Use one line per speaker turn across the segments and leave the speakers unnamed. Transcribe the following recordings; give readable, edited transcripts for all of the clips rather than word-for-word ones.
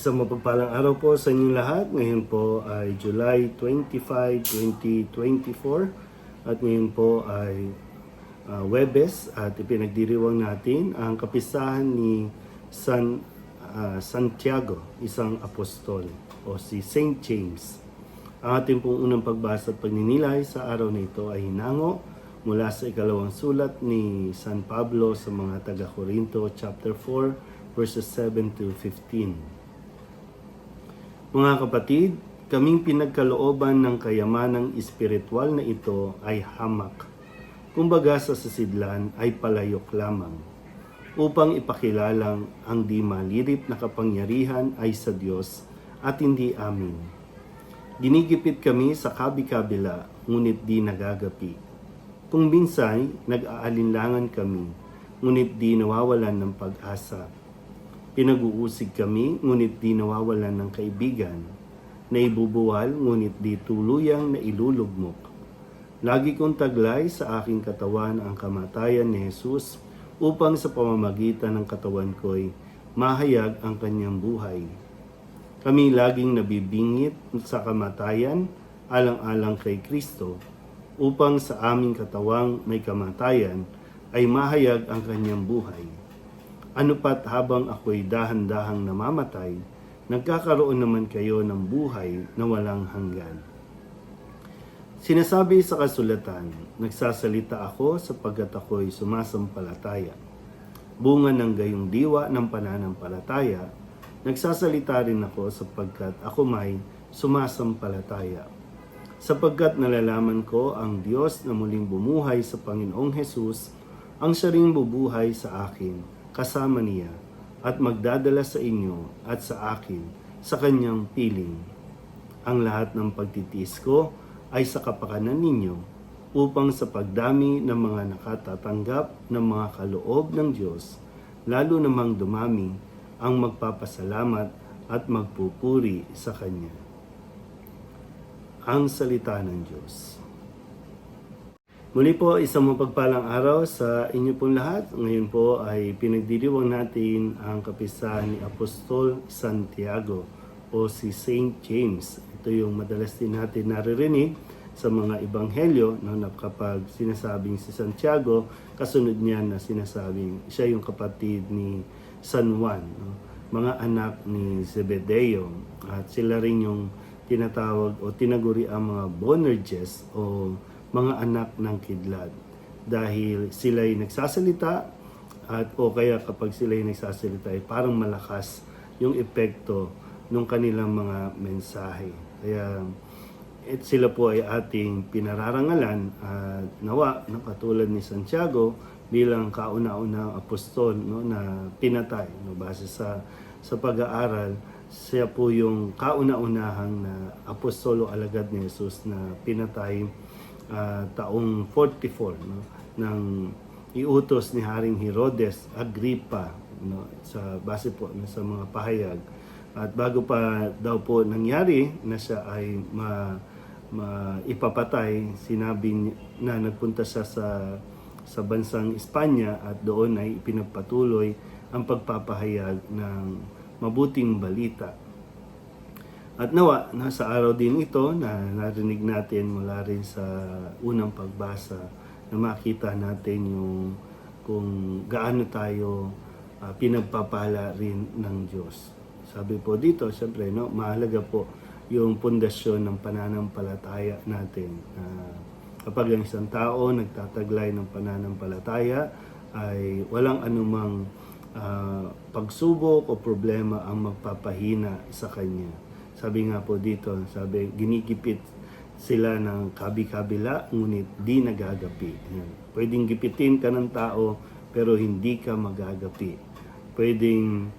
Isang mapagpalang araw po sa inyong lahat. Ngayon po ay July 25, 2024 at ngayon po ay Huwebes at ipinagdiriwang natin ang kapistahan ni Santiago, isang apostol o si Saint James. Ang ating pong unang pagbasa at pagninilay sa araw na ito ay hinango mula sa ikalawang sulat ni San Pablo sa mga taga-Corinto chapter 4 verses 7 to 15. Mga kapatid, kaming pinagkalooban ng kayamanang espiritual na ito ay hamak. Kumbaga sa sasidlan ay palayok lamang, upang ipakilalang ang di malirip na kapangyarihan ay sa Diyos at hindi amin. Ginigipit kami sa kabi-kabila, ngunit di nagagapi. Kung minsan, nag-aalinlangan kami, ngunit di nawawalan ng pag-asa. Pinag-uusig kami, ngunit di nawawalan ng kaibigan. Naibubuwal, ngunit di tuluyang nailulugmok. Lagi kong taglay sa aking katawan ang kamatayan ni Jesus upang sa pamamagitan ng katawan ko'y mahayag ang kanyang buhay. Kami laging nabibingit sa kamatayan alang-alang kay Kristo upang sa aming katawang may kamatayan ay mahayag ang kanyang buhay. Ano pat habang ako'y dahan-dahang namamatay, nagkakaroon naman kayo ng buhay na walang hanggan. Sinasabi sa kasulatan, nagsasalita ako sapagkat ako'y sumasampalataya. Bunga ng gayong diwa ng pananampalataya, nagsasalita rin ako sapagkat ako may sumasampalataya. Sapagkat nalalaman ko ang Diyos na muling bumuhay sa Panginoong Hesus, ang siya ring bubuhay sa akin, kasama niya at magdadala sa inyo at sa akin sa kanyang piling. Ang lahat ng pagtitiis ko ay sa kapakanan ninyo upang sa pagdami ng mga nakatatanggap ng mga kaloob ng Diyos, lalo namang dumami ang magpapasalamat at magpupuri sa Kanya. Ang salita ng Diyos. Muli po, isang mapagpalang araw sa inyo pong lahat. Ngayon po ay pinagdiriwang natin ang kapistahan ni Apostol Santiago o si Saint James. Ito yung madalas din natin naririnig sa mga ebanghelyo na kapag sinasabing si Santiago, kasunod niya na sinasabing siya yung kapatid ni San Juan, no? Mga anak ni Zebedeo, at sila rin yung tinatawag o tinaguri ang mga Boanerges o mga anak ng kidlat, dahil sila'y nagsasalita at o kaya kapag sila'y nagsasalita ay parang malakas yung epekto ng kanilang mga mensahe. Kaya sila po ay ating pinararangalan at nawa na katulad ni Santiago bilang kauna-unang apostol, no, na pinatay, no, base sa pag-aaral. Siya po yung kauna-unahang na apostolo alagad ni Jesus na pinatay taong 44, no, nang iutos ni Haring Herodes Agrippa, no, sa base po sa mga pahayag. At bago pa daw po nangyari na siya ay ipapatay, sinabi na nagpunta siya sa bansang Espanya at doon ay ipinagpatuloy ang pagpapahayag ng mabuting balita. At nawa, nasa araw din ito na narinig natin mula rin sa unang pagbasa na makita natin yung kung gaano tayo pinagpapala rin ng Diyos. Sabi po dito, siyempre, no, mahalaga po yung pundasyon ng pananampalataya natin. Kapag ang isang tao nagtataglay ng pananampalataya, ay walang anumang pagsubok o problema ang magpapahina sa kanya. Sabi nga po dito, sabi, ginigipit sila ng kabi-kabila, ngunit di nagagapi. Pwedeng gipitin ka ng tao, pero hindi ka magagapi. Pwedeng,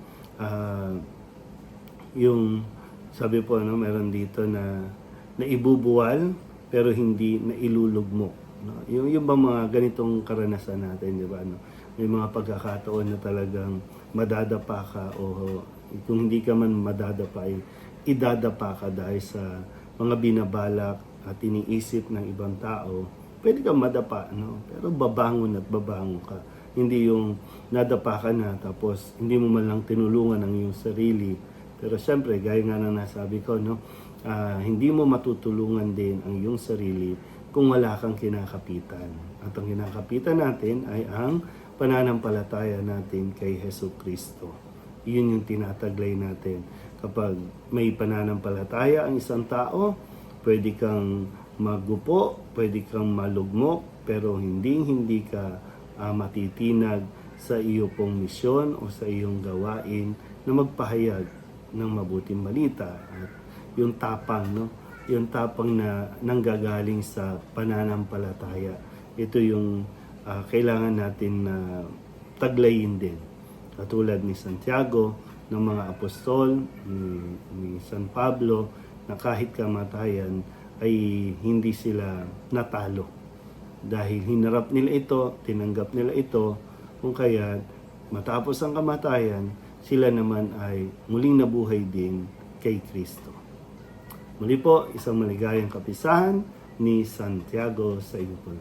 yung, sabi po, no, meron dito na ibubuwal, pero hindi na ilulugmok. No? Yung ba mga ganitong karanasan natin, di ba? No? May mga pagkakataon na talagang madadapa ka o kung hindi ka man madadapa ay idadapa ka dahil sa mga binabalak at iniisip ng ibang tao. Pwede kang madapa, no? Pero babangon at babangon ka. Hindi yung nadapa ka na tapos hindi mo man lang tinulungan ang iyong sarili Pero syempre, gaya nga na nasabi ko, no, hindi mo matutulungan din ang iyong sarili kung wala kang kinakapitan. At ang kinakapitan natin ay ang pananampalataya natin kay Hesus Kristo. Yun yung tinataglay natin. Kapag may pananampalataya ang isang tao, pwede kang magupo, pwede kang malugmok, pero hindi ka matitinag sa iyo pong misyon o sa iyong gawain na magpahayag ng mabuting balita. At yung tapang, no? Yung tapang na nanggagaling sa pananampalataya. Ito yung kailangan natin na taglayin din. Katulad ni Santiago, ng mga apostol, ni San Pablo, na kahit kamatayan ay hindi sila natalo. Dahil hinarap nila ito, tinanggap nila ito, kung kaya matapos ang kamatayan, sila naman ay muling nabuhay din kay Kristo. Muli po, isang maligayang kapisahan ni Santiago sa iyo po.